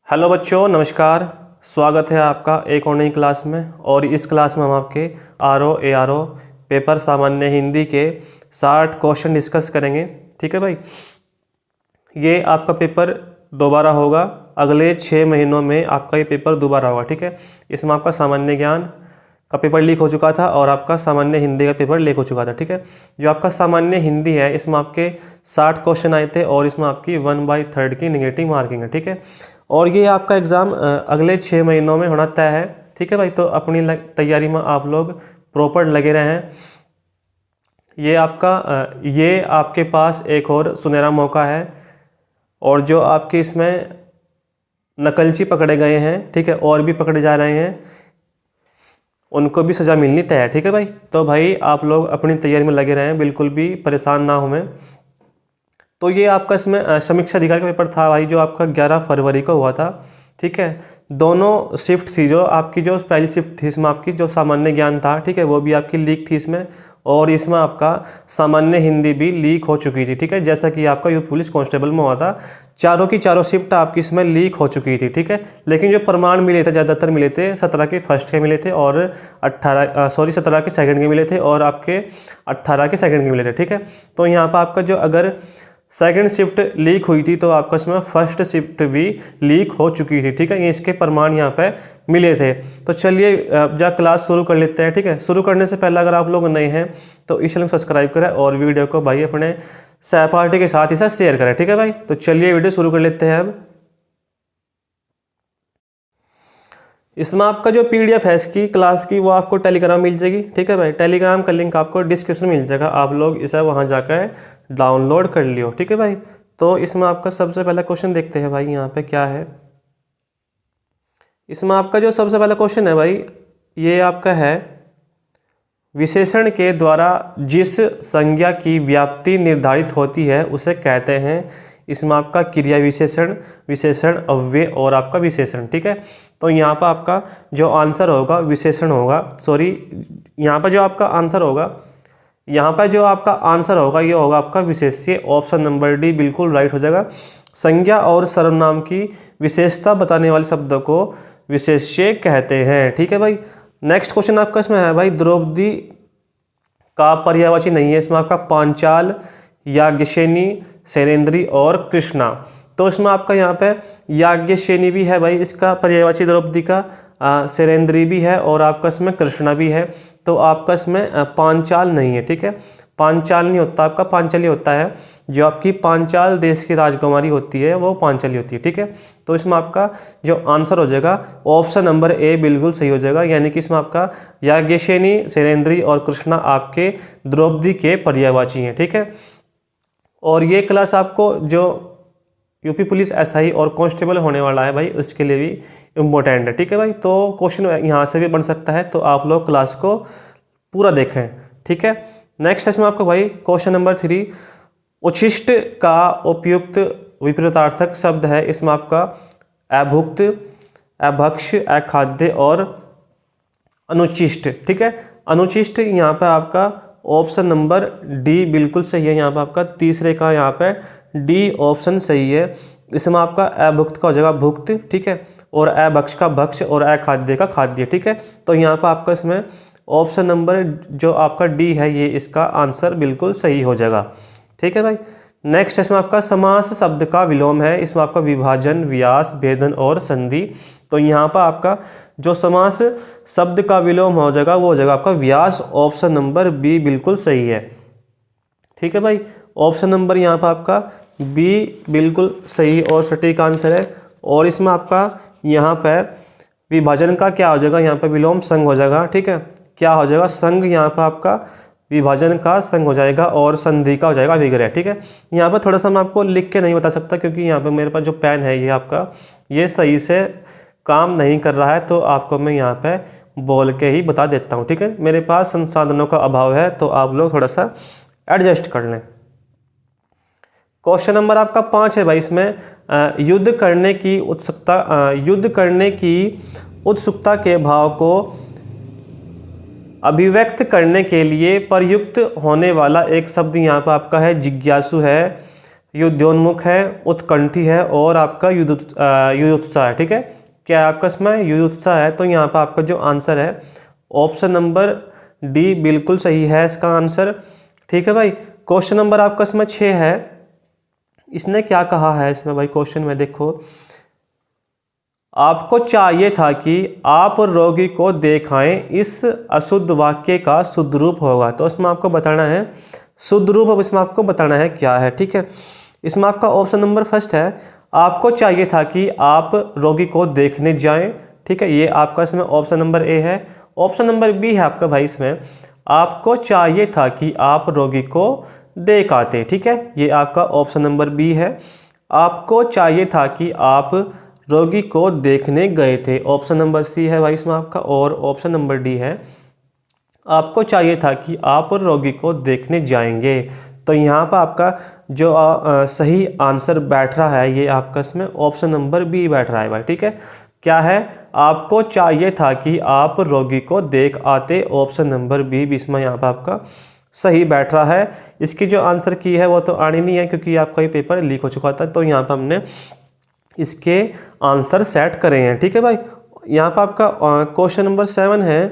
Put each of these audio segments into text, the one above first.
Hello बच्चों, नमस्कार। स्वागत है आपका एक और नई क्लास में। और इस क्लास में हम आपके ARO पेपर सामान्य हिंदी के 60 क्वेश्चन डिस्कस करेंगे। ठीक है भाई, ये आपका पेपर दोबारा होगा। अगले 6 महीनों में आपका ये पेपर दोबारा होगा। ठीक है, इसमें आपका सामान्य ज्ञान का पेपर लीक हो चुका था और आपका सामान्य हिंदी का पेपर लीक हो चुका था। ठीक है, जो आपका सामान्य हिंदी है इसमें आपके 60 क्वेश्चन आए थे और इसमें आपकी 1/3 की निगेटिव मार्किंग है। ठीक है, और ये आपका एग्ज़ाम अगले 6 महीनों में होना तय है। ठीक है भाई, तो अपनी तैयारी में आप लोग प्रॉपर लगे रहें। ये आपके पास एक और सुनहरा मौका है। और जो आपके इसमें नकलची पकड़े गए हैं, ठीक है, और भी पकड़े जा रहे हैं, उनको भी सज़ा मिलनी तय है। ठीक है भाई, तो भाई आप लोग अपनी तैयारी में लगे रहें, बिल्कुल भी परेशान ना हो। मैं तो ये आपका इसमें समीक्षा अधिकारी का पेपर था भाई, जो आपका 11 फरवरी को हुआ था। ठीक है, दोनों शिफ्ट थी। जो आपकी जो पहली शिफ्ट थी इसमें आपकी जो सामान्य ज्ञान था, ठीक है, वो भी आपकी लीक थी इसमें। और इसमें आपका सामान्य हिंदी भी लीक हो चुकी थी। ठीक है, जैसा कि आपका यूथ पुलिस कांस्टेबल में हुआ था, चारों की चारों शिफ्ट आपकी इसमें लीक हो चुकी थी। ठीक है, लेकिन जो प्रमाण मिले थे ज़्यादातर मिले थे 17 के फर्स्ट के मिले थे और 17 के सेकंड के मिले थे और आपके 18 के सेकंड के मिले थे। ठीक है, तो यहाँ पर आपका जो अगर सेकंड शिफ्ट लीक हुई थी तो आपका इसमें फर्स्ट शिफ्ट भी लीक हो चुकी थी। ठीक है, ये इसके प्रमाण यहाँ पे मिले थे। तो चलिए जा क्लास शुरू कर लेते हैं। ठीक है, शुरू करने से पहले अगर आप लोग नए हैं तो इस चैनल को सब्सक्राइब करें और वीडियो को भाई अपने सहपाठी के साथ ही साथ शेयर करें। ठीक है भाई, तो चलिए वीडियो शुरू कर लेते हैं हम। इसमें आपका जो PDF है इसकी क्लास की, वो आपको टेलीग्राम मिल जाएगी। ठीक है भाई, टेलीग्राम का लिंक आपको डिस्क्रिप्शन में मिल जाएगा, आप लोग इसे वहाँ जाकर डाउनलोड कर लियो। ठीक है भाई, तो इसमें आपका सबसे पहला क्वेश्चन देखते हैं भाई, यहाँ पे क्या है। इसमें आपका जो सबसे पहला क्वेश्चन है भाई, ये आपका है विशेषण के द्वारा जिस संज्ञा की व्याप्ति निर्धारित होती है उसे कहते हैं। इसमें आपका क्रिया विशेषण, विशेषण, अव्यय और आपका विशेषण। ठीक है, तो यहाँ पर आपका जो आंसर होगा विशेषण होगा, सॉरी, यहाँ पर जो आपका आंसर होगा, ये होगा आपका विशेष्य। ऑप्शन नंबर डी बिल्कुल राइट हो जाएगा। संज्ञा और सर्वनाम की विशेषता बताने वाले शब्दों को विशेष्य कहते हैं। ठीक है भाई, नेक्स्ट क्वेश्चन आपका इसमें है भाई, द्रौपदी का पर्यायवाची नहीं है। इसमें आपका पांचाल, याज्ञसेनी, शैलेंद्री और कृष्णा। तो इसमें आपका यहाँ पे याज्ञसेनी भी है भाई, इसका पर्यायवाची द्रौपदी का, शैलेंद्री भी है और आपका इसमें कृष्णा भी है। तो आपका इसमें पांचाल नहीं है। ठीक है, पांचाल नहीं होता, आपका पांचाली होता है। जो आपकी पांचाल देश की राजकुमारी होती है वो पांचाली होती है। ठीक है, तो इसमें आपका जो आंसर हो जाएगा ऑप्शन नंबर ए बिल्कुल सही हो जाएगा, यानी कि इसमें आपका याज्ञसेनी, शैलेंद्री और कृष्णा आपके द्रौपदी के पर्यायवाची हैं। ठीक है, और ये क्लास आपको जो यूपी पुलिस SI और कांस्टेबल होने वाला है भाई, उसके लिए भी इम्पोर्टेंट है। ठीक है भाई, तो क्वेश्चन यहाँ से भी बन सकता है, तो आप लोग क्लास को पूरा देखें। ठीक है, नेक्स्ट इसमें आपको भाई क्वेश्चन नंबर 3, उच्छिष्ट का उपयुक्त विपरीतार्थक शब्द है। इसमें आपका अभुक्त, अभक्ष, अखाद्य और अनुचिष्ट। ठीक है, अनुचिष्ट यहाँ पे आपका ऑप्शन नंबर डी बिल्कुल सही है। यहाँ पे आपका तीसरे का यहाँ पे डी ऑप्शन सही है। इसमें आपका अभुक्त का हो जाएगा भुक्त, ठीक है, और अभक्ष का भक्ष और अखाद्य का खाद्य। ठीक है, तो यहाँ पर आपका इसमें ऑप्शन नंबर जो आपका डी है, ये इसका आंसर बिल्कुल सही हो जाएगा। ठीक है भाई, नेक्स्ट इसमें आपका समास शब्द का विलोम है। इसमें आपका विभाजन, व्यास, भेदन और संधि। तो यहाँ पर आपका जो समास शब्द का विलोम हो जाएगा वो हो जाएगा आपका व्यास। ऑप्शन नंबर बी बिल्कुल सही है। ठीक है भाई, ऑप्शन नंबर यहाँ पर आपका बी बिल्कुल सही और सटीक आंसर है। और इसमें आपका यहाँ पर विभाजन का क्या हो जाएगा, यहाँ पर विलोम संग हो जाएगा। ठीक है, क्या हो जाएगा, संग। यहाँ पर आपका विभाजन का संग हो जाएगा और संधि का हो जाएगा विग्रह। ठीक है, यहाँ पर थोड़ा सा मैं आपको लिख के नहीं बता सकता क्योंकि यहाँ पर मेरे पास जो पेन है ये आपका ये सही से काम नहीं कर रहा है, तो आपको मैं यहाँ पे बोल के ही बता देता हूँ। ठीक है, मेरे पास संसाधनों का अभाव है, तो आप लोग थोड़ा सा एडजस्ट कर लें। क्वेश्चन नंबर आपका 5 है भाई, इसमें युद्ध करने की उत्सुकता के भाव को अभिव्यक्त करने के लिए प्रयुक्त होने वाला एक शब्द यहाँ पर आपका है जिज्ञासु है। युद्धोन्मुख है, उत्कंठी है और आपका युद्धोत्साह है। ठीक है, क्या है आपका इसमें युद्धोत्साह है, तो यहाँ पर आपका जो आंसर है ऑप्शन नंबर डी बिल्कुल सही है इसका आंसर। ठीक है भाई, क्वेश्चन नंबर आपका इसमें 6 है। इसने क्या कहा है इसमें भाई क्वेश्चन में देखो, आपको चाहिए था कि आप रोगी को दिखाएं, इस अशुद्ध वाक्य का शुद्ध रूप होगा। तो इसमें आपको बताना है शुद्ध रूप, अब इसमें आपको बताना है क्या है। ठीक है, इसमें आपका ऑप्शन नंबर फर्स्ट है, आपको चाहिए था कि आप रोगी को देखने जाएं। ठीक है, ये आपका इसमें ऑप्शन नंबर ए है। ऑप्शन नंबर बी है आपका भाई इसमें, आपको चाहिए था कि आप रोगी को देख आते। ठीक है, ये आपका ऑप्शन नंबर बी है, आपको चाहिए था कि आप रोगी को देखने गए थे। ऑप्शन नंबर सी है भाई इसमें आपका, और ऑप्शन नंबर डी है, आपको चाहिए था कि आप रोगी को देखने जाएंगे। तो यहाँ पर आपका जो सही आंसर बैठ रहा है ये आपका इसमें ऑप्शन नंबर बी बैठ रहा है भाई। ठीक है, क्या है, आपको चाहिए था कि आप रोगी को देख आते। ऑप्शन नंबर बी भी इसमें यहाँ पर आपका सही बैठ रहा है। इसकी जो आंसर की है वो तो आनी नहीं है क्योंकि आपका ये पेपर लीक हो चुका था, तो यहाँ पर हमने इसके आंसर सेट करे हैं। ठीक है भाई, यहाँ पर आपका क्वेश्चन नंबर 7 है,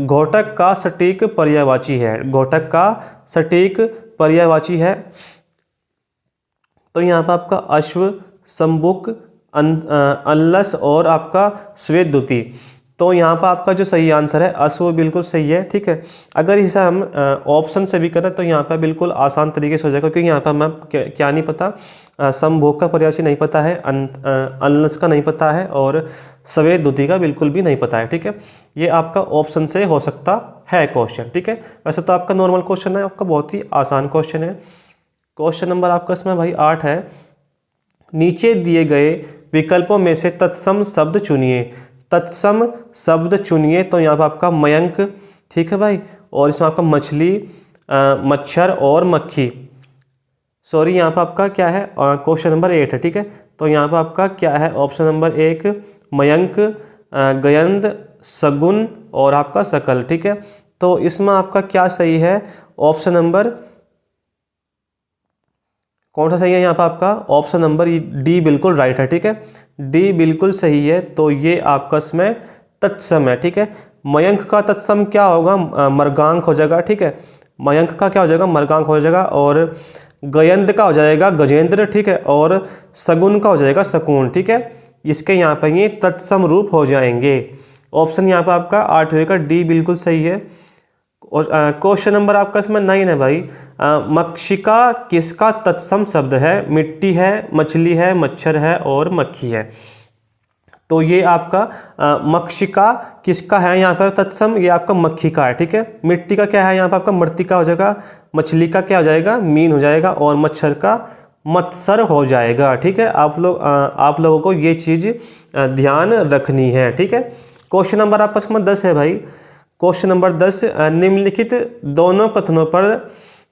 घोटक का सटीक पर्यायवाची है। घोटक का सटीक पर्यायवाची है, तो यहाँ पर आपका अश्व, सम्बुक, अनलस और आपका स्वेदद्युति। तो यहाँ पर आपका जो सही आंसर है अश्व बिल्कुल सही है। ठीक है, अगर इसे हम ऑप्शन से भी करें तो यहाँ पर बिल्कुल आसान तरीके से हो जाएगा, क्योंकि यहाँ पर हमें क्या नहीं पता, समभोग का पर्यायवाची नहीं पता है, अनलस का नहीं पता है और स्वेदद्युति का बिल्कुल भी नहीं पता है। ठीक है, ये आपका ऑप्शन से हो सकता है क्वेश्चन। ठीक है, वैसे तो आपका नॉर्मल क्वेश्चन है, आपका बहुत ही आसान क्वेश्चन है। क्वेश्चन नंबर आपका इसमें भाई 8 है, नीचे दिए गए विकल्पों में से तत्सम शब्द चुनिए। तत्सम शब्द चुनिए, तो यहाँ पर आपका मयंक, ठीक है भाई, और इसमें आपका मछली, मच्छर और मक्खी। सॉरी, यहाँ पर आपका क्या है, क्वेश्चन नंबर 8 है। ठीक है, तो यहाँ पर आपका क्या है, ऑप्शन नंबर 1 मयंक, गयंद, सगुन और आपका सकल। ठीक है, तो इसमें आपका क्या सही है, ऑप्शन नंबर कौन सा सही है यहाँ पर आपका, ऑप्शन नंबर डी बिल्कुल राइट है। ठीक है, डी बिल्कुल सही है, तो ये आपका इसमें तत्सम है। ठीक है, मयंक का तत्सम क्या होगा, मृगांक हो जाएगा। ठीक है, मयंक का क्या हो जाएगा, मृगांक हो जाएगा, और गयंद का हो जाएगा गजेंद्र। ठीक है, और सगुन का हो जाएगा शकुन। ठीक है, इसके यहाँ पर ये तत्सम रूप हो जाएंगे। ऑप्शन यहाँ पर आपका 8 का डी बिल्कुल सही है। और क्वेश्चन नंबर आपका इसमें 9 है भाई, मक्षिका किसका तत्सम शब्द है। मिट्टी है, मछली है, मच्छर है और मक्खी है। तो ये आपका मक्षिका किसका है यहाँ पर तत्सम, ये आपका मक्खी का है। ठीक है, मिट्टी का क्या है यहाँ पर आपका मृत्तिका हो जाएगा, मछली का क्या हो जाएगा, मीन हो जाएगा, और मच्छर का मत्सर हो जाएगा। ठीक है, आप लोगों को ये चीज़ ध्यान रखनी है। ठीक है, क्वेश्चन नंबर आपका इसमें 10 है भाई। क्वेश्चन नंबर 10, निम्नलिखित दोनों कथनों पर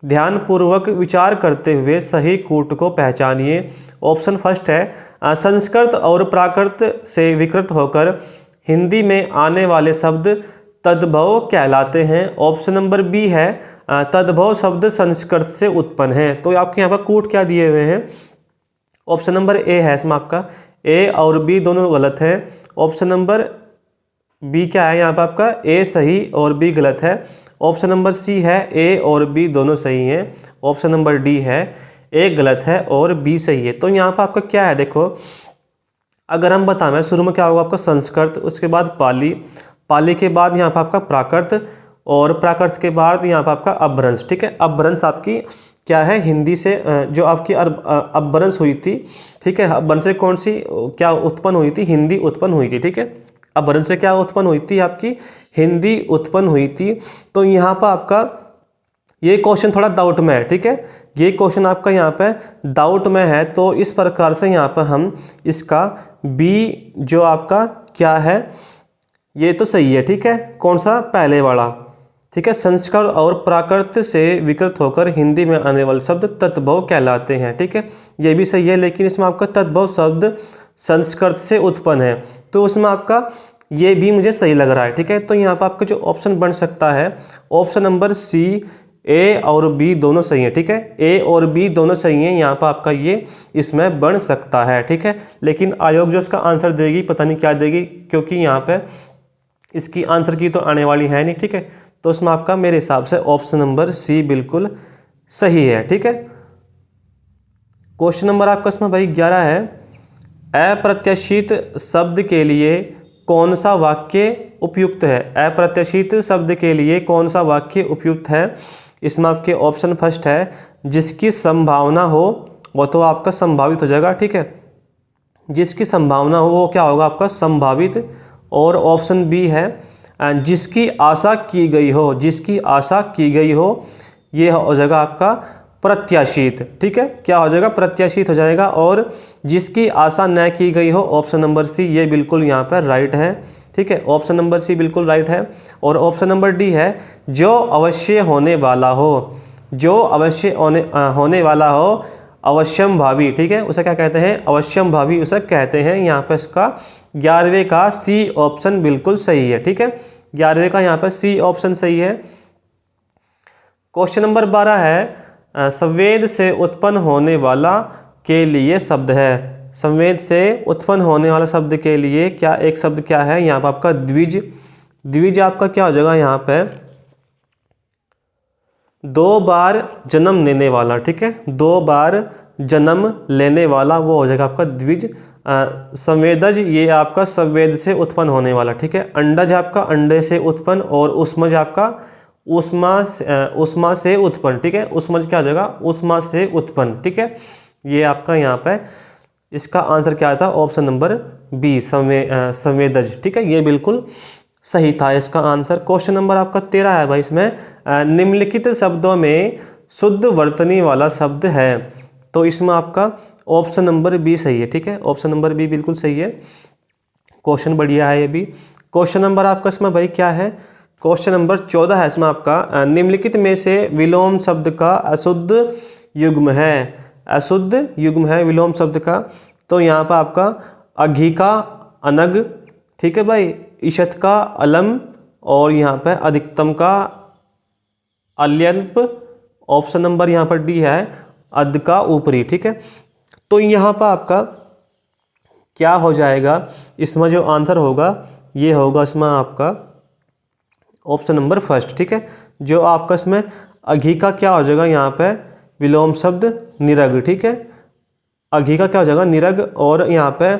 ध्यानपूर्वक विचार करते हुए सही कूट को पहचानिए। ऑप्शन फर्स्ट है, संस्कृत और प्राकृत से विकृत होकर हिंदी में आने वाले शब्द तद्भव कहलाते हैं। ऑप्शन नंबर बी है, तद्भव शब्द संस्कृत से उत्पन्न है। तो आपके यहाँ पर कूट क्या दिए हुए हैं, ऑप्शन नंबर ए है इसमें आपका, ए और बी दोनों गलत हैं। ऑप्शन नंबर बी क्या है यहाँ पर आपका, ए सही और बी गलत है। ऑप्शन नंबर सी है, ए और बी दोनों सही हैं। ऑप्शन नंबर डी है, ए गलत है और बी सही है। तो यहाँ पर आपका क्या है, देखो अगर हम बताएं शुरू में क्या होगा आपका संस्कृत, उसके बाद पाली, पाली के बाद यहाँ पर आपका प्राकृत, और प्राकृत के बाद यहाँ पर आपका अपभ्रंश। ठीक है, अपभ्रंश आपकी क्या है, हिंदी से जो आपकी अपभ्रंश हुई थी। ठीक है, अपभ्रंश से कौन सी क्या उत्पन्न हुई थी, हिंदी उत्पन्न हुई थी। ठीक है, अपभ्रंश से क्या उत्पन्न हुई थी, आपकी हिंदी उत्पन्न हुई थी। तो यहाँ पर आपका ये क्वेश्चन थोड़ा डाउट में है। ठीक है, ये क्वेश्चन आपका यहाँ पे डाउट में है, तो इस प्रकार से यहाँ पर हम इसका बी जो आपका क्या है, ये तो सही है। ठीक है, कौन सा, पहले वाला। ठीक है, संस्कृत और प्राकृत से विकृत होकर हिंदी में आने वाले शब्द तद्भव कहलाते हैं। ठीक है, ये भी सही है, लेकिन इसमें आपका तद्भव शब्द संस्कृत से उत्पन्न है, तो उसमें आपका ये भी मुझे सही लग रहा है। ठीक है, तो यहाँ पर आपका जो ऑप्शन बन सकता है, ऑप्शन नंबर सी, ए और बी दोनों सही है, ठीक है, ए और बी दोनों सही हैं, यहाँ पर आपका ये इसमें बन सकता है, ठीक है। लेकिन आयोग जो इसका आंसर देगी पता नहीं क्या देगी, क्योंकि यहाँ पे इसकी आंसर की तो आने वाली है नहीं, ठीक है। तो इसमें आपका मेरे हिसाब से ऑप्शन नंबर सी बिल्कुल सही है, ठीक है। क्वेश्चन नंबर आपका इसमें भाई 11 है, अप्रत्याशित शब्द के लिए कौन सा वाक्य उपयुक्त है। अप्रत्याशित शब्द के लिए कौन सा वाक्य उपयुक्त है। इसमें आपके ऑप्शन फर्स्ट है, जिसकी संभावना हो, वो तो आपका संभावित हो जाएगा, ठीक है, जिसकी संभावना हो वो क्या होगा आपका संभावित। और ऑप्शन बी है, जिसकी आशा की गई हो, जिसकी आशा की गई हो, ये हो जाएगा आपका प्रत्याशित, ठीक है, क्या हो जाएगा प्रत्याशित हो जाएगा। और जिसकी आशा न की गई हो, ऑप्शन नंबर सी, ये बिल्कुल यहाँ पर राइट है, ठीक है, ऑप्शन नंबर सी बिल्कुल राइट है। और ऑप्शन नंबर डी है, जो अवश्य होने वाला हो, जो अवश्य होने वाला हो, अवश्यम भावी, ठीक है, उसे क्या कहते हैं अवश्यम भावी उसे कहते हैं। यहाँ पर इसका 11वें का सी ऑप्शन बिल्कुल सही है, ठीक है, 11वें का यहाँ पर सी ऑप्शन सही है। क्वेश्चन नंबर 12 है, संवेद से उत्पन्न होने वाला के लिए शब्द है। संवेद से उत्पन्न होने वाला शब्द के लिए क्या एक शब्द क्या है, यहाँ पर आपका द्विज। द्विज आपका क्या हो जाएगा यहाँ पे 2 बार जन्म लेने वाला, ठीक है, 2 बार जन्म लेने वाला, वो हो जाएगा आपका द्विज। संवेदज ये आपका संवेद से उत्पन्न होने वाला, ठीक है। अंडज आपका अंडे से उत्पन्न, और उष्मज आपका उष्मा से उत्पन्न, ठीक है, उष्मज क्या हो जाएगा उष्मा से उत्पन्न, ठीक है। ये आपका यहाँ पे इसका आंसर क्या था ऑप्शन नंबर बी संवेदज, ठीक है, ये बिल्कुल सही था इसका आंसर। क्वेश्चन नंबर आपका 13 है भाई, इसमें निम्नलिखित शब्दों में शुद्ध वर्तनी वाला शब्द है। तो इसमें आपका ऑप्शन नंबर बी सही है, ठीक है, ऑप्शन नंबर बी बिल्कुल सही है। क्वेश्चन बढ़िया है ये भी। क्वेश्चन नंबर आपका इसमें भाई क्या है, क्वेश्चन नंबर 14 है इसमें आपका, निम्नलिखित में से विलोम शब्द का अशुद्ध युग्म है। अशुद्ध युग्म है विलोम शब्द का। तो यहाँ पर आपका अघी का अनग, ठीक है भाई, ईशत का अलम, और यहाँ पर अधिकतम का अल्यल्प, ऑप्शन नंबर यहाँ पर डी है अध का ऊपरी, ठीक है। तो यहाँ पर आपका क्या हो जाएगा, इसमें जो आंसर होगा ये होगा इसमें आपका ऑप्शन नंबर फर्स्ट, ठीक है, जो आपका इसमें अघी का क्या हो जाएगा यहाँ पे विलोम शब्द निरग, ठीक है, अघी का क्या हो जाएगा निरग, और यहाँ पे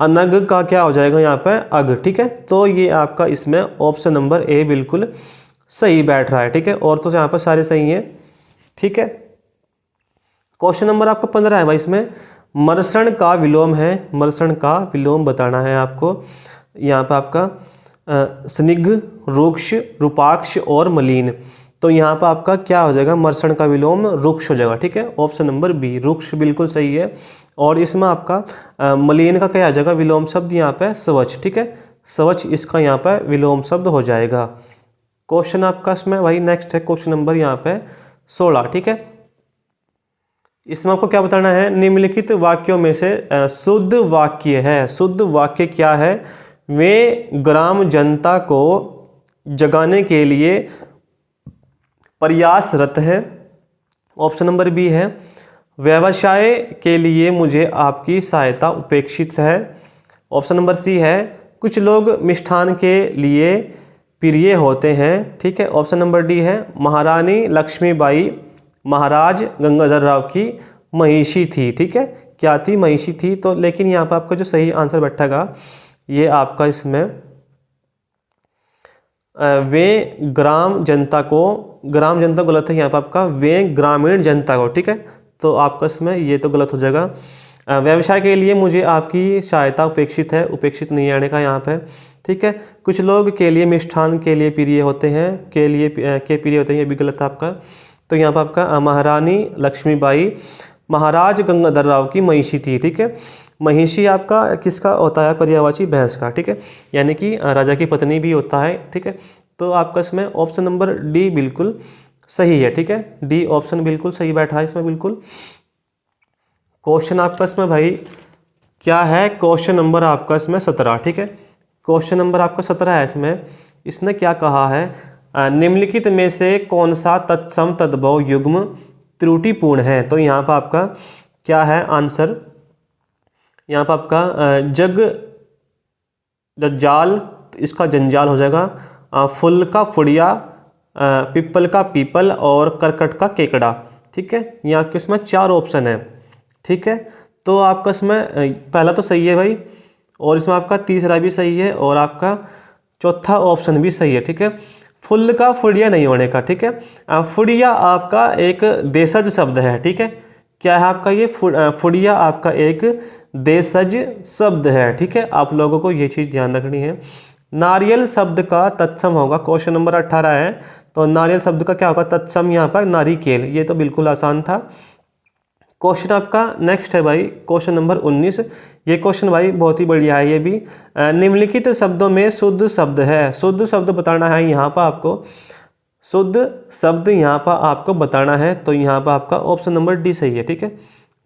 अनग का क्या हो जाएगा यहाँ पे अग, ठीक है। तो ये आपका इसमें ऑप्शन नंबर ए बिल्कुल सही बैठ रहा है, ठीक है, और तो यहाँ पर सारे सही हैं, ठीक है। क्वेश्चन नंबर आपका 15 है भाई, इसमें मर्षण का विलोम है, मर्षण का विलोम बताना है आपको। यहाँ पर आपका स्निग्ध, रुक्ष, रूपाक्ष और मलिन। तो यहाँ पर आपका क्या हो जाएगा मर्षण का विलोम रुक्ष हो जाएगा, ठीक है, ऑप्शन नंबर बी रुक्ष बिल्कुल सही है। और इसमें आपका मलिन का क्या आ जाएगा विलोम शब्द यहाँ पे स्वच्छ, ठीक है, स्वच्छ इसका यहाँ पे विलोम शब्द हो जाएगा। क्वेश्चन आपका इसमें भाई नेक्स्ट है क्वेश्चन नंबर यहाँ पे 16, ठीक है। इसमें आपको क्या बताना है, निम्नलिखित वाक्यों में से शुद्ध वाक्य है। शुद्ध वाक्य क्या है, वे ग्राम जनता को जगाने के लिए प्रयासरत हैं। ऑप्शन नंबर बी है व्यवसाय के लिए मुझे आपकी सहायता उपेक्षित है। ऑप्शन नंबर सी है कुछ लोग मिष्ठान के लिए प्रिय होते हैं, ठीक है। ऑप्शन नंबर डी है महारानी लक्ष्मीबाई महाराज गंगाधर राव की महिषी थी, ठीक है, क्या थी महिषी थी। तो लेकिन यहाँ पर आपका जो सही आंसर बैठेगा ये आपका इसमें वे ग्राम जनता को, ग्राम जनता गलत है यहाँ पर आपका वे ग्रामीण जनता को, ठीक है, तो आपका इसमें ये तो गलत हो जाएगा। व्यवसाय के लिए मुझे आपकी सहायता उपेक्षित है, उपेक्षित नहीं आने का यहाँ पे, ठीक है। कुछ लोग के लिए मिष्ठान के लिए प्रिय होते हैं, के लिए के प्रिय होते हैं, ये भी गलत है आपका। तो यहाँ पर आपका महारानी लक्ष्मीबाई महाराज गंगाधर राव की महिषी थी, ठीक है। महिषी आपका किसका होता है, पर्यायवाची भैंस का, ठीक है, यानी कि राजा की पत्नी भी होता है, ठीक है। तो आपका इसमें ऑप्शन नंबर डी बिल्कुल सही है, ठीक है, डी ऑप्शन बिल्कुल सही बैठा है इसमें बिल्कुल। क्वेश्चन आपका इसमें भाई क्या है, क्वेश्चन नंबर आपका इसमें 17, ठीक है। क्वेश्चन नंबर आपका 17 है इसमें, इसने क्या कहा है, निम्नलिखित में से कौन सा तत्सम तद्भव युग्म त्रुटिपूर्ण है? तो यहाँ पर आपका क्या है आंसर? यहाँ पर आपका जग जज्जाल, इसका जंजाल हो जाएगा। फुल का फुड़िया, पिपल का पीपल और करकट का केकड़ा। ठीक है, यहाँ के इसमें 4 ऑप्शन है। ठीक है, तो आपका इसमें पहला तो सही है भाई, और इसमें आपका तीसरा भी सही है, और आपका चौथा ऑप्शन भी सही है। ठीक है, फुल का फुड़िया नहीं होने का। ठीक है, फुड़िया आपका एक देशज शब्द है। ठीक है, क्या है आपका ये फुड़िया आपका एक देशज शब्द है। ठीक है, आप लोगों को ये चीज़ ध्यान रखनी है। नारियल शब्द का तत्सम होगा, क्वेश्चन नंबर 18 है, तो नारियल शब्द का क्या होगा तत्सम? यहाँ पर नारिकेल। ये तो बिल्कुल आसान था। क्वेश्चन आपका नेक्स्ट है भाई, क्वेश्चन नंबर 19। ये क्वेश्चन भाई बहुत ही बढ़िया है ये भी। निम्नलिखित शब्दों में शुद्ध शब्द है। शुद्ध शब्द बताना है यहाँ पर आपको, शुद्ध शब्द यहाँ पर आपको बताना है। तो यहाँ पर आपका ऑप्शन नंबर डी सही है। ठीक है,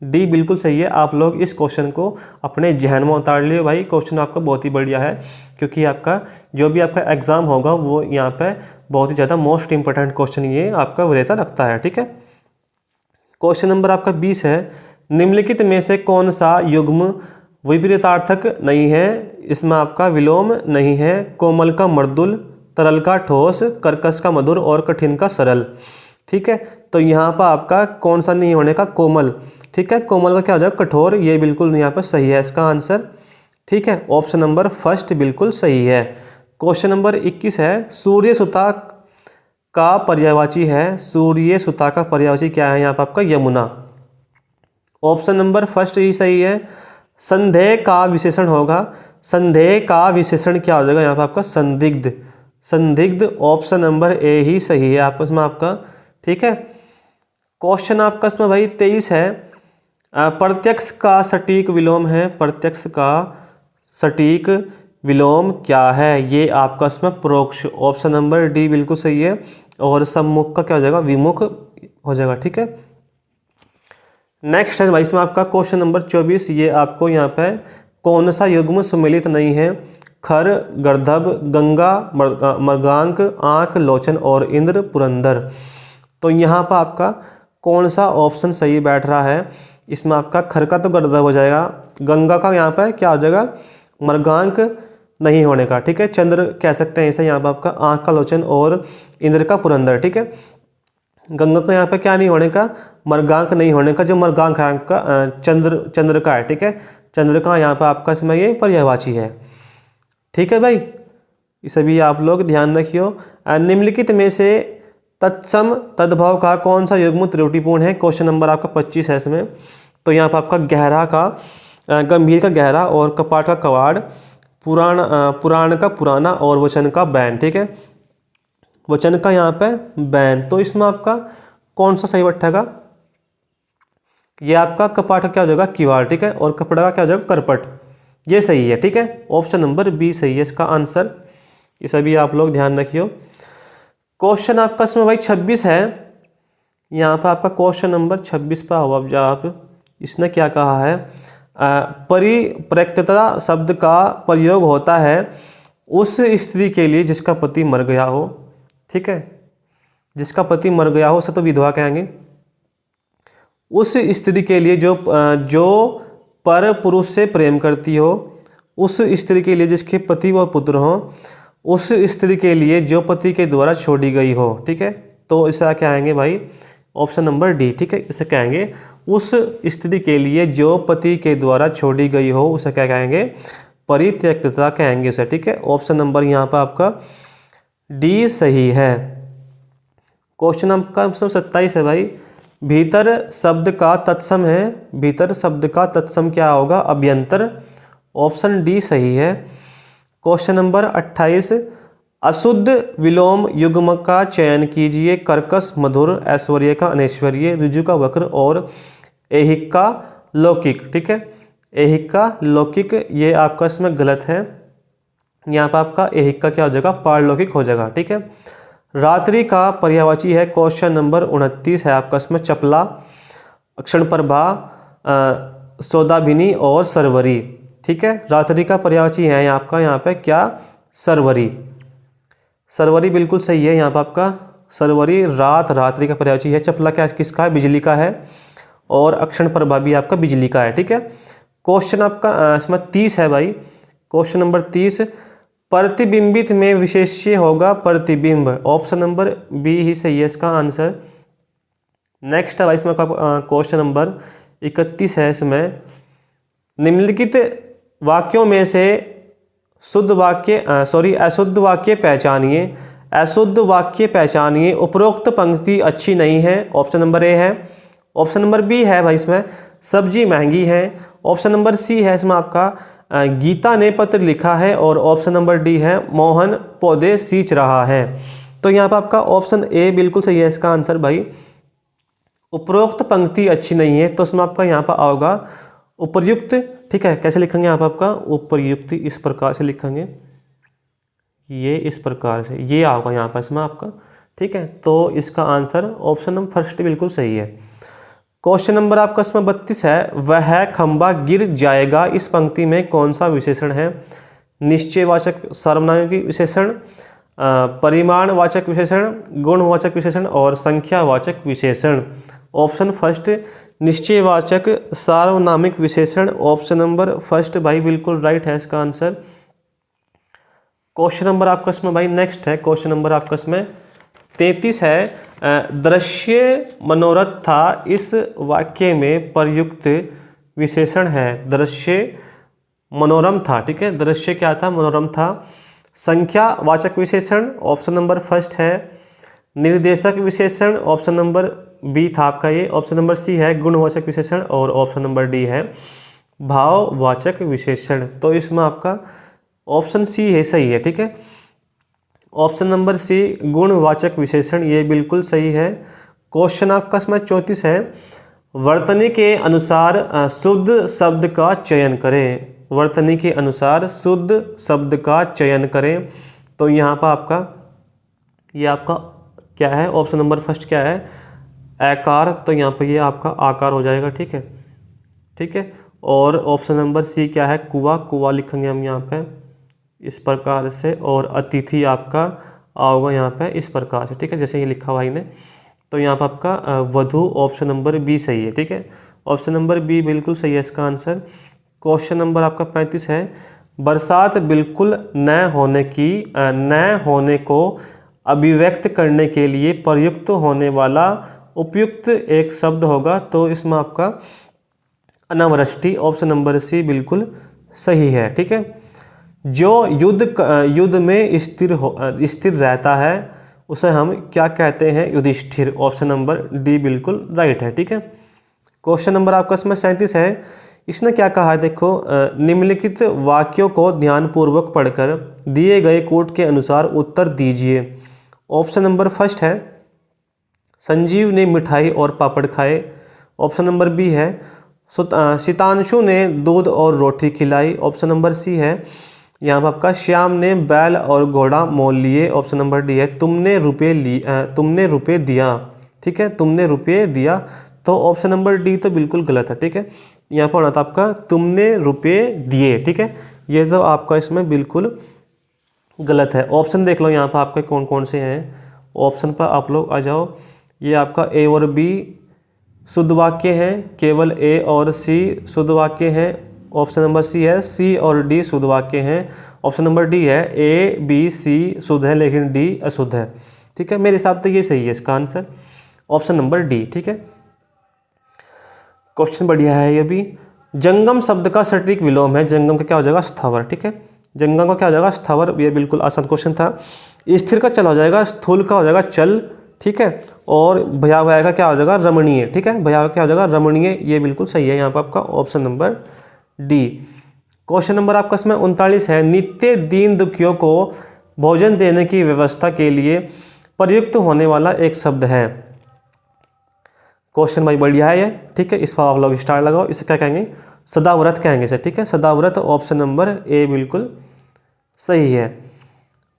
डी बिल्कुल सही है। आप लोग इस क्वेश्चन को अपने जहन में उतार लियो भाई, क्वेश्चन आपका बहुत ही बढ़िया है, क्योंकि आपका जो भी आपका एग्ज़ाम होगा वो यहाँ पे बहुत ही ज़्यादा मोस्ट इंपॉर्टेंट क्वेश्चन ये आपका वरीयता रखता है। ठीक है, क्वेश्चन नंबर आपका 20 है। निम्नलिखित में से कौन सा युग्म विपरीतार्थक नहीं है? इसमें आपका विलोम नहीं है। कोमल का मर्दुल, तरल का ठोस, कर्कश का मधुर और कठिन का सरल। ठीक है, तो यहाँ पर आपका कौन सा नहीं होने का? कोमल। ठीक है, कोमल का क्या हो जाएगा? कठोर। ये बिल्कुल यहाँ पर सही है इसका आंसर। ठीक है, ऑप्शन नंबर फर्स्ट बिल्कुल सही है। क्वेश्चन नंबर 21 है। सूर्य सुता का पर्यायवाची है। सूर्य सुता का पर्यायवाची क्या है? यहाँ पर आपका यमुना। ऑप्शन नंबर फर्स्ट ही सही है। संदेह का विशेषण होगा। संदेह का विशेषण क्या हो जाएगा? यहाँ पर आपका संदिग्ध। संदिग्ध ऑप्शन नंबर ए ही सही है आपस में आपका। ठीक है, क्वेश्चन आपका इसमें भाई 23 है। प्रत्यक्ष का सटीक विलोम है। प्रत्यक्ष का सटीक विलोम क्या है? ये आपका इसमें परोक्ष। ऑप्शन नंबर डी बिल्कुल सही है। और सम्मुख का क्या हो जाएगा? विमुख हो जाएगा। ठीक है, नेक्स्ट है भाई इसमें आपका क्वेश्चन नंबर 24। ये आपको यहाँ पे कौन सा युग्म सम्मिलित नहीं है? खर, गर्दभ, गंगा, मृगांक, आंख, लोचन और इंद्र पुरंदर। तो यहाँ पर आपका कौन सा ऑप्शन सही बैठ रहा है? इसमें आपका खर का तो गर्दभ हो जाएगा, गंगा का यहाँ पर क्या हो जाएगा? मृगांक नहीं होने का। ठीक है, चंद्र कह सकते हैं इसे यहाँ पर आपका, आंख का लोचन और इंद्र का पुरंदर। ठीक है, गंगा का यहाँ पे क्या नहीं होने का? मृगांक नहीं होने का। जो मृगांक है आपका चंद्र का है। ठीक है, चंद्र का यहाँ पे आपका इसमें ये पर्यायवाची है। ठीक है भाई, इसे भी आप लोग ध्यान रखियो। निम्नलिखित में से तत्सम तद्भव का कौन सा युग्म त्रुटिपूर्ण है? क्वेश्चन नंबर आपका 25 है इसमें। तो यहाँ पर आपका गहरा का गंभीर का गहरा और कपाट का कवाड़, पुराण का पुराना और वचन का बैन। ठीक है, वचन का यहाँ पे बैन। तो इसमें आपका कौन सा सही बैठेगा? ये आपका कपाट का क्या हो जाएगा? किवाड़। ठीक है, और कपड़ा का क्या हो जाएगा? करपट। ये सही है। ठीक है, ऑप्शन नंबर बी सही है इसका आंसर। ये सभी आप लोग ध्यान रखियो। क्वेश्चन आपका इसमें भाई 26 है। यहाँ पर आपका क्वेश्चन नंबर 26 पर आओ अब आप। इसने क्या कहा है? परिप्रक्तता शब्द का प्रयोग होता है उस स्त्री के लिए जिसका पति मर गया हो। ठीक है, जिसका पति मर गया हो उसे तो विधवा कहेंगे। उस स्त्री के लिए जो पर पुरुष से प्रेम करती हो, उस स्त्री के लिए जिसके पति व पुत्र हो, उस स्त्री के लिए जो पति के द्वारा छोड़ी गई हो। ठीक है, तो इसे क्या कहेंगे भाई? Option number D. ठीक है, इसे कहेंगे उस स्त्री के लिए जो पति के द्वारा छोड़ी गई हो, उसे क्या कहेंगे? परित्यक्तता कहेंगे उसे। ठीक है, ऑप्शन नंबर यहाँ पर आपका डी सही है। क्वेश्चन आपका 27 है भाई। भीतर शब्द का तत्सम है। भीतर शब्द का तत्सम क्या होगा? अभ्यंतर। ऑप्शन डी सही है। Question number 28। अशुद्ध विलोम युग्म का चयन कीजिए। कर्कश मधुर, ऐश्वर्य का अनैश्वर्य, ऋजु का वक्र और ऐहिक का लौकिक। ठीक है, ऐहिक का लौकिक ये आपका इसमें गलत है। यहाँ पर आपका ऐहिक का क्या हो जाएगा? पारलौकिक हो जाएगा। ठीक है, रात्रि का पर्यायवाची है। क्वेश्चन नंबर 29 है आपका इसमें चपला, अक्षण प्रभा, सौदाभिनी और सरवरी। ठीक है, रात्रि का पर्यायवाची है आपका यहाँ पे क्या? सरवरी। सरवरी बिल्कुल सही है। यहाँ पर आपका सरवरी रात, रात्रि का पर्यायवाची है। चपला क्या किसका है? बिजली का है। और अक्षण प्रभा भी आपका बिजली का है, ठीक है। क्वेश्चन आपका इसमें 30 है भाई। क्वेश्चन नंबर 30, प्रतिबिंबित में विशेष्य होगा प्रतिबिंब। ऑप्शन नंबर बी ही सही है इसका आंसर। नेक्स्ट है भाई इसमें क्वेश्चन नंबर 31 है। इसमें निम्नलिखित वाक्यों में से शुद्ध वाक्य अशुद्ध वाक्य पहचानिए। अशुद्ध वाक्य पहचानिए। उपरोक्त पंक्ति अच्छी नहीं है। ऑप्शन नंबर ए है। ऑप्शन नंबर बी है भाई इसमें सब्जी महंगी है। ऑप्शन नंबर सी है इसमें आपका गीता ने पत्र लिखा है। और ऑप्शन नंबर डी है मोहन पौधे सींच रहा है। तो यहाँ पर आपका ऑप्शन ए बिल्कुल सही है इसका आंसर भाई। उपरोक्त पंक्ति अच्छी नहीं है तो इसमें आपका यहाँ पर आओगा उपर्युक्त, ठीक है। कैसे लिखेंगे यहाँ पर आपका उपर्युक्त, इस प्रकार से लिखेंगे, ये इस प्रकार से, ये आओगा यहाँ पर इसमें आपका, ठीक है। तो इसका आंसर ऑप्शन नंबर फर्स्ट बिल्कुल सही है। क्वेश्चन नंबर आपका इसमें 32 है। वह खंबा गिर जाएगा, इस पंक्ति में कौन सा विशेषण है? निश्चयवाचक सर्वनामी विशेषण, परिमाणवाचक विशेषण, गुणवाचक विशेषण और संख्यावाचक विशेषण। ऑप्शन फर्स्ट निश्चयवाचक सार्वनामिक विशेषण। ऑप्शन नंबर फर्स्ट भाई बिल्कुल राइट है इसका आंसर। क्वेश्चन नंबर आपका इसमें भाई नेक्स्ट है। क्वेश्चन नंबर आपका इसमें 33 है। दृश्य मनोरथ था, इस वाक्य में प्रयुक्त विशेषण है। दृश्य मनोरम था, ठीक है। दृश्य क्या था? मनोरम था। संख्यावाचक विशेषण, ऑप्शन नंबर फर्स्ट है। निर्देशक विशेषण, ऑप्शन नंबर बी था आपका ये। ऑप्शन नंबर सी है गुणवाचक विशेषण और ऑप्शन नंबर डी है भाववाचक विशेषण। तो इसमें आपका ऑप्शन सी है सही है, ठीक है। ऑप्शन नंबर सी गुणवाचक विशेषण, ये बिल्कुल सही है। क्वेश्चन आपका इसमें 34 है। वर्तनी के अनुसार शुद्ध शब्द का चयन करें। वर्तनी के अनुसार शुद्ध शब्द का चयन करें। तो यहाँ पर आपका ये आपका क्या है? ऑप्शन नंबर फर्स्ट क्या है? आकार। तो यहाँ पर ये आपका आकार हो जाएगा, ठीक है, ठीक है। और ऑप्शन नंबर सी क्या है? कुआ। कुआ लिखेंगे हम यहाँ पे इस प्रकार से। और अतिथि आपका आओगा यहाँ पे इस प्रकार से, ठीक है, जैसे ये लिखा हुआ इन्हें। तो यहाँ पर आपका वधु, ऑप्शन नंबर बी सही है, ठीक है। ऑप्शन नंबर बी बिल्कुल सही है इसका आंसर। क्वेश्चन नंबर आपका 35 है। बरसात बिल्कुल न होने को अभिव्यक्त करने के लिए प्रयुक्त होने वाला उपयुक्त एक शब्द होगा। तो इसमें आपका अनावृष्टि, ऑप्शन नंबर सी बिल्कुल सही है, ठीक है। जो युद्ध में स्थिर रहता है उसे हम क्या कहते हैं? युधिष्ठिर। ऑप्शन नंबर डी बिल्कुल राइट है, ठीक है। क्वेश्चन नंबर आपका इसमें 37 है। इसने क्या कहा है? देखो, निम्नलिखित वाक्यों को ध्यानपूर्वक पढ़कर दिए गए कोड के अनुसार उत्तर दीजिए। ऑप्शन नंबर फर्स्ट है संजीव ने मिठाई और पापड़ खाए। ऑप्शन नंबर बी है सितांशु ने दूध और रोटी खिलाई। ऑप्शन नंबर सी है यहाँ पर आपका श्याम ने बैल और घोड़ा मोल लिए। ऑप्शन नंबर डी है तुमने रुपये दिया, ठीक है, तुमने रुपये दिया। तो ऑप्शन नंबर डी तो बिल्कुल गलत है, ठीक है। यहाँ पर होना था आपका तुमने रुपये दिए, ठीक है। ये तो आपका इसमें बिल्कुल गलत है। ऑप्शन देख लो यहाँ पर आपके कौन कौन से हैं। ऑप्शन पर आप लोग आ जाओ। ये आपका ए और बी शुद्ध वाक्य हैं, केवल ए और सी शुद्ध वाक्य हैं। ऑप्शन नंबर सी है सी और डी शुद्ध वाक्य हैं। ऑप्शन नंबर डी है ए बी सी शुद्ध है लेकिन डी अशुद्ध है, ठीक है। मेरे हिसाब से ये सही है इसका आंसर, ऑप्शन नंबर डी, ठीक है। क्वेश्चन बढ़िया है ये भी। जंगम शब्द का सटीक विलोम है। जंगम का क्या हो जाएगा? स्थावर, ठीक है। जंगम का क्या हो जाएगा? स्थावर। ये बिल्कुल आसान क्वेश्चन था। स्थिर का चल हो जाएगा, स्थूल का हो जाएगा चल, ठीक है। और भयावह का क्या हो जाएगा? रमणीय, ठीक है। भयावह क्या हो जाएगा? रमणीय। ये बिल्कुल सही है यहाँ पर आपका option number D. Question number आपका इसमें 39 है। नित्य दीन दुखियों को भोजन देने की व्यवस्था के लिए प्रयुक्त होने वाला एक शब्द है। क्वेश्चन भाई बढ़िया है ये, ठीक है। इस पर आप लोग स्टार लगाओ। इसे क्या कहेंगे? सदाव्रत कहेंगे इसे, ठीक है। सदाव्रत, ऑप्शन नंबर ए बिल्कुल सही है।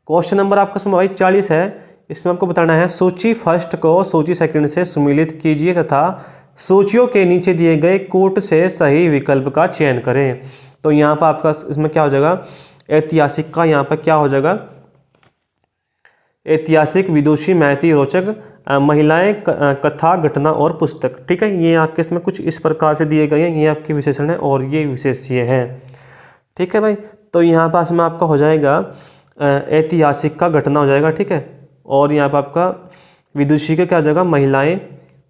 क्वेश्चन नंबर आपका इसमें भाई 40 है। इसमें आपको बताना है सूची फर्स्ट को सूची सेकंड से सुमिलित कीजिए तथा सूचियों के नीचे दिए गए कूट से सही विकल्प का चयन करें। तो यहाँ पर आपका इसमें क्या हो जाएगा? ऐतिहासिक का यहाँ पर क्या हो जाएगा? ऐतिहासिक, विदुषी, महती, रोचक, महिलाएं, कथा, घटना और पुस्तक। ठीक है, ये आपके इसमें कुछ इस प्रकार से दिए गए हैं, ये आपके विशेषण है और ये विशेष्य हैं। ठीक है भाई, तो यहाँ पास में आपका हो जाएगा ऐतिहासिक का घटना हो जाएगा। ठीक है, और यहाँ पर आपका विदुषी का क्या हो जाएगा, महिलाएं।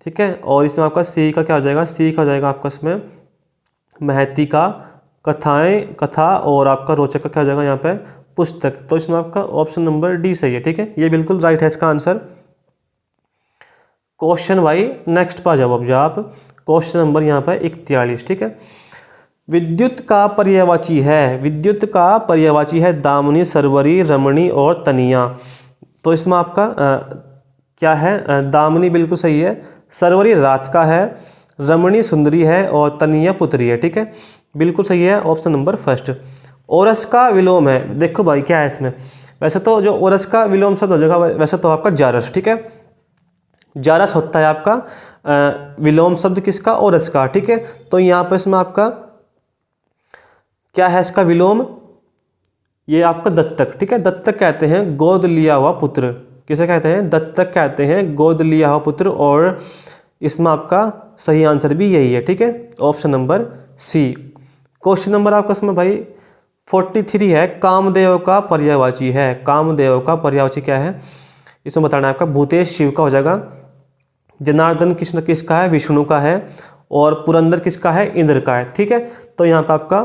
ठीक है, और इसमें आपका सी का क्या हो जाएगा, सी का हो जाएगा आपका इसमें महती का कथाएं, कथा, और आपका रोचक का क्या हो जाएगा यहाँ पे पुस्तक। तो इसमें आपका ऑप्शन नंबर डी सही है। ठीक है, ये बिल्कुल राइट है इसका आंसर। क्वेश्चन भाई नेक्स्ट पर जाओ अब आप। क्वेश्चन नंबर यहाँ पे 41। ठीक है, विद्युत का पर्यायवाची है, विद्युत का पर्यायवाची है दामिनी, सरवरी, रमणी और तनिया। तो इसमें आपका क्या है, दामिनी बिल्कुल सही है, सरवरी रात का है, रमणी सुंदरी है और तनिया पुत्री है। ठीक है, बिल्कुल सही है ऑप्शन नंबर फर्स्ट। ओरस का विलोम है, देखो भाई क्या है इसमें, वैसे तो जो ओरस का विलोम शब्द हो जाएगा वैसे तो आपका जारस। ठीक है, जारस होता है आपका विलोम शब्द किसका, ओरस का। ठीक है, तो यहाँ पर इसमें आपका क्या है इसका विलोम, ये आपका दत्तक। ठीक है, दत्तक कहते हैं गोद लिया हुआ पुत्र, किसे कहते हैं, दत्तक कहते हैं गोद लिया हुआ पुत्र, और इसमें आपका सही आंसर भी यही है। ठीक है, option number C. Question number आपका इसमें भाई 43 है, कामदेव का पर्यायवाची है, कामदेव का पर्यायवाची क्या है, इसमें बताना है आपका भूतेश शिव का हो जाएगा, जनार्दन कृष्ण किसका है, विष्णु का है, और पुरंदर किसका है, इंद्र का है। ठीक है, तो यहाँ पे आपका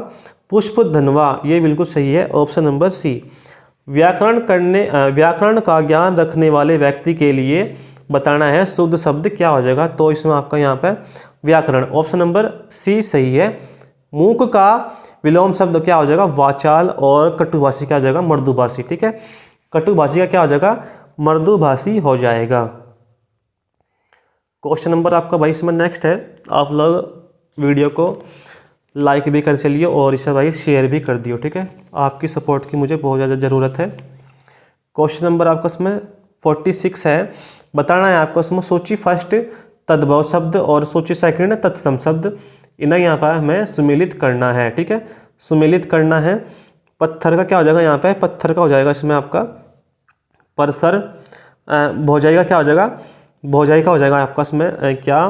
पुष्प धनवा, ये बिल्कुल सही है ऑप्शन नंबर सी। व्याकरण का ज्ञान रखने वाले व्यक्ति के लिए बताना है शुद्ध शब्द क्या हो जाएगा, तो इसमें आपका यहाँ पे व्याकरण, ऑप्शन नंबर सी सही है। मूक का विलोम शब्द क्या हो जाएगा, वाचाल, और कटुभाषी क्या हो जाएगा, मृदुभाषी। ठीक है, कटुभाषी का क्या हो जाएगा, मृदुभाषी हो जाएगा। क्वेश्चन नंबर आपका भाई इसमें नेक्स्ट है, आप लोग वीडियो को लाइक भी कर चलिए और इसे भाई शेयर भी कर दियो। ठीक है, आपकी सपोर्ट की मुझे बहुत ज़्यादा ज़रूरत है। क्वेश्चन नंबर आपका इसमें 46 है, बताना है आपको इसमें सूची फर्स्ट तद्भव शब्द और सूची सेकंड तत्सम शब्द, इन्हें यहाँ पर हमें सुमेलित करना है। ठीक है, सुमेलित करना है। पत्थर का क्या हो जाएगा यहाँ पे, पत्थर का हो जाएगा इसमें आपका परसर, भोजाई का क्या हो जाएगा, भोजाई का हो जाएगा आपका इसमें क्या,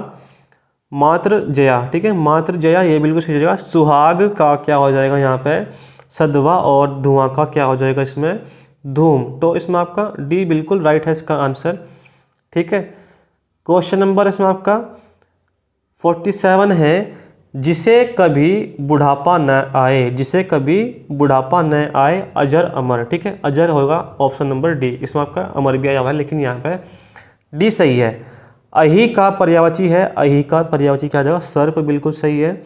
मात्र जया। ठीक है, मात्र जया, ये बिल्कुल सही हो जाएगा। सुहाग का क्या हो जाएगा यहाँ पे सदवा, और धुआं का क्या हो जाएगा इसमें धूम। तो इसमें आपका डी बिल्कुल राइट है इसका आंसर। ठीक है, क्वेश्चन नंबर इसमें आपका 47 है, जिसे कभी बुढ़ापा न आए, जिसे कभी बुढ़ापा न आए अजर अमर। ठीक है, अजर होगा ऑप्शन नंबर डी, इसमें आपका अमर भी आया हुआ है लेकिन यहाँ पे डी सही है। अहि का पर्यायवाची है, अहि का पर्यायवाची क्या आ जाएगा, सर्प, बिल्कुल सही है।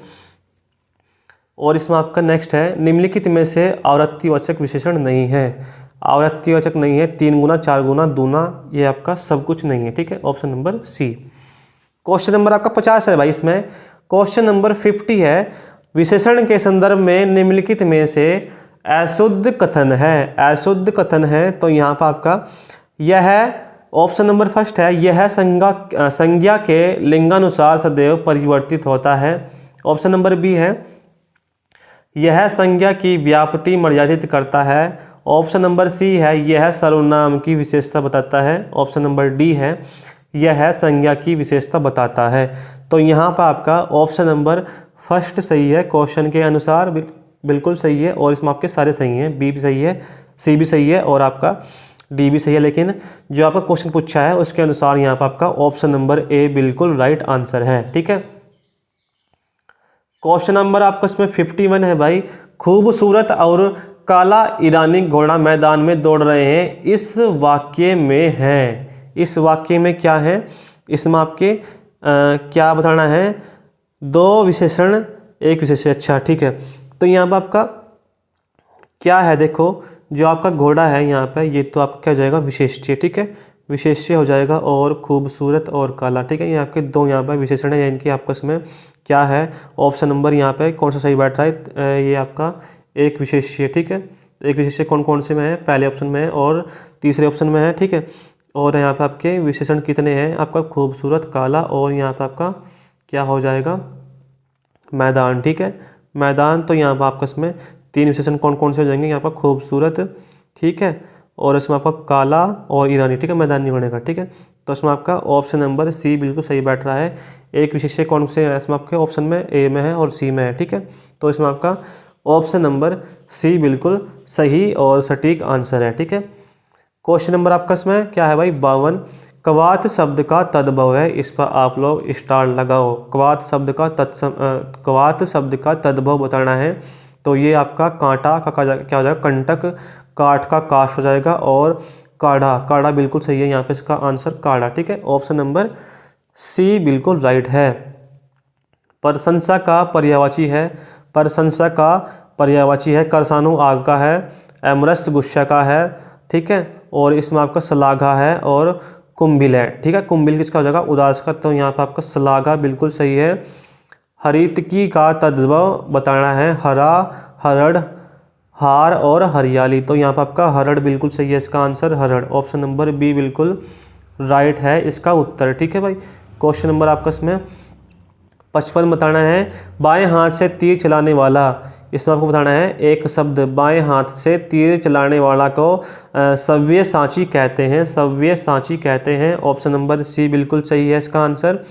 और इसमें आपका नेक्स्ट है, निम्नलिखित में से आवृत्तिवाचक विशेषण नहीं है, आवृत्तिवाचक नहीं है, 3 गुना, 4 गुना, दूना, ये आपका सब कुछ नहीं है। ठीक है, option number C. Question number आपका 50 है भाई इसमें। क्वेश्चन नंबर 50 है, विशेषण के संदर्भ में निम्नलिखित में से अशुद्ध कथन है, अशुद्ध कथन है, तो यहाँ पर आपका यह ऑप्शन नंबर फर्स्ट है, यह संज्ञा के लिंगानुसार सदैव परिवर्तित होता है। ऑप्शन नंबर बी है, यह संज्ञा की व्याप्ति मर्यादित करता है। ऑप्शन नंबर सी है, यह सर्वनाम की विशेषता बताता है। ऑप्शन नंबर डी है, यह संज्ञा की विशेषता बताता है। तो यहाँ पर आपका ऑप्शन नंबर फर्स्ट सही है, क्वेश्चन के अनुसार बिल्कुल सही है, और इसमें आपके सारे सही हैं, बी भी सही है, सी भी सही है और आपका डी भी सही है, लेकिन जो आपका क्वेश्चन पूछा है उसके अनुसार यहाँ पर आपका ऑप्शन नंबर ए बिल्कुल राइट आंसर है। ठीक है, क्वेश्चन नंबर आपका इसमें 51 है भाई, खूबसूरत और काला ईरानी घोड़ा मैदान में दौड़ रहे हैं, इस वाक्य में है, इस वाक्य में क्या है, इसमें आपके क्या बताना है, 2 विशेषण 1 विशेषण। अच्छा ठीक है, तो यहाँ पर आपका क्या है, देखो जो आपका घोड़ा है यहाँ पे, ये तो आपका क्या हो जाएगा विशेष्य। ठीक है, विशेष्य हो जाएगा, और खूबसूरत और काला। ठीक है, ये आपके 2 यहाँ पर विशेषण है, इनकी आपका इसमें क्या है, ऑप्शन नंबर यहाँ पे कौन सा सही बैठ रहा है, ये आपका 1 विशेष्य। ठीक है, 1 विशेष्य कौन कौन से में है, पहले ऑप्शन में है और तीसरे ऑप्शन में है। ठीक है, और यहाँ पे आपके विशेषण कितने हैं, आपका खूबसूरत, काला, और यहाँ पे आपका क्या हो जाएगा मैदान। ठीक है, मैदान, तो यहाँ पर आपका इसमें 3 विशेषण कौन कौन से हो जाएंगे, यहाँ पर खूबसूरत, ठीक है, और इसमें आपका काला और ईरानी, ठीक है, मैदानी होने का, ठीक है। तो इसमें आपका ऑप्शन नंबर सी बिल्कुल सही बैठ रहा है। एक विशेष्य कौन से है इसमें आपके ऑप्शन में, ए में है और सी में है, ठीक है। तो इसमें आपका ऑप्शन नंबर सी बिल्कुल सही और सटीक आंसर है, ठीक है। क्वेश्चन नंबर आपका इसमें क्या है भाई, 52। कवात शब्द का तद्भव है, इस पर आप लोग स्टार लगाओ। कवात शब्द का तद्भव बताना है। तो ये आपका कांटा का क्या हो जाएगा, कंटक, काठ का काश हो जाएगा, और काढ़ा, काढ़ा बिल्कुल सही है, यहाँ पे इसका आंसर काढ़ा, ठीक है। ऑप्शन नंबर सी बिल्कुल राइट है। प्रशंसा का पर्यायवाची है, प्रशंसा का पर्यायवाची है, करसानु आग का है, अमरस्त गुस्सा का है, ठीक है, और इसमें आपका सलाघा है और कुंभिल है, ठीक है। कुंभिल किसका हो जाएगा, उदास का, तो यहाँ पर आपका सलाघा बिल्कुल सही है। हरितकी का तद्भव बताना है, हरा, हरड़, हार और हरियाली, तो यहाँ पर आपका हरड़ बिल्कुल सही है, इसका आंसर हरड़, ऑप्शन नंबर बी बिल्कुल राइट है इसका उत्तर, ठीक है भाई। क्वेश्चन नंबर आपका इसमें 55 बताना है, बाएं हाथ से तीर चलाने वाला, इसमें आपको बताना है एक शब्द, बाएं हाथ से तीर चलाने वाला को सव्यसाची कहते हैं, सव्यसाची कहते हैं, ऑप्शन नंबर सी बिल्कुल सही है इसका आंसर।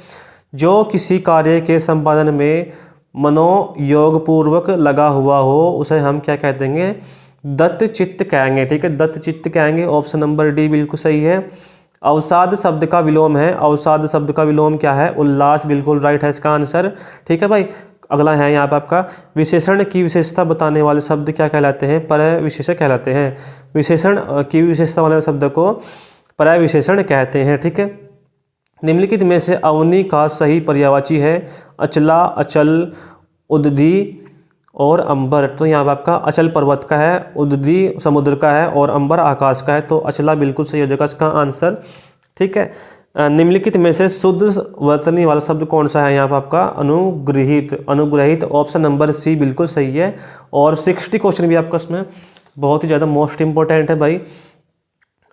जो किसी कार्य के संपादन में मनोयोगपूर्वक लगा हुआ हो उसे हम क्या कह देंगे, दत्त चित्त कहेंगे, ठीक है, दत्त चित्त कहेंगे, ऑप्शन नंबर डी बिल्कुल सही है। अवसाद शब्द का विलोम है, अवसाद शब्द का विलोम क्या है, उल्लास, बिल्कुल राइट है इसका आंसर, ठीक है भाई। अगला है यहाँ पे आपका, विशेषण की विशेषता बताने वाले शब्द क्या कहलाते हैं, परविशेषक कहलाते हैं। विशेषण की विशेषता वाले शब्द को परविशेषण कहते हैं, ठीक है। निम्नलिखित में से अवनी का सही पर्यायवाची है, अचला, अचल, उदधी और अंबर, तो यहाँ पर आपका अचल पर्वत का है, उदधी समुद्र का है और अंबर आकाश का है, तो अचला बिल्कुल सही हो जाएगा इसका आंसर, ठीक है। निम्नलिखित में से शुद्ध वर्तनी वाला शब्द कौन सा है, यहाँ पर आपका अनुग्रहित, अनुग्रहित, ऑप्शन नंबर सी बिल्कुल सही है। और 60 क्वेश्चन भी आपका इसमें बहुत ही ज़्यादा मोस्ट इंपॉर्टेंट है भाई।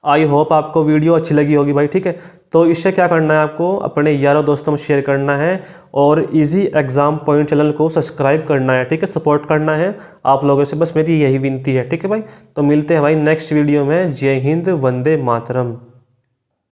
आई होप आपको वीडियो अच्छी लगी होगी भाई, ठीक है। तो इससे क्या करना है, आपको अपने यारों दोस्तों में शेयर करना है और इजी एग्जाम पॉइंट चैनल को सब्सक्राइब करना है, ठीक है, सपोर्ट करना है आप लोगों से, बस मेरी यही विनती है, ठीक है भाई। तो मिलते हैं भाई नेक्स्ट वीडियो में। जय हिंद, वंदे मातरम।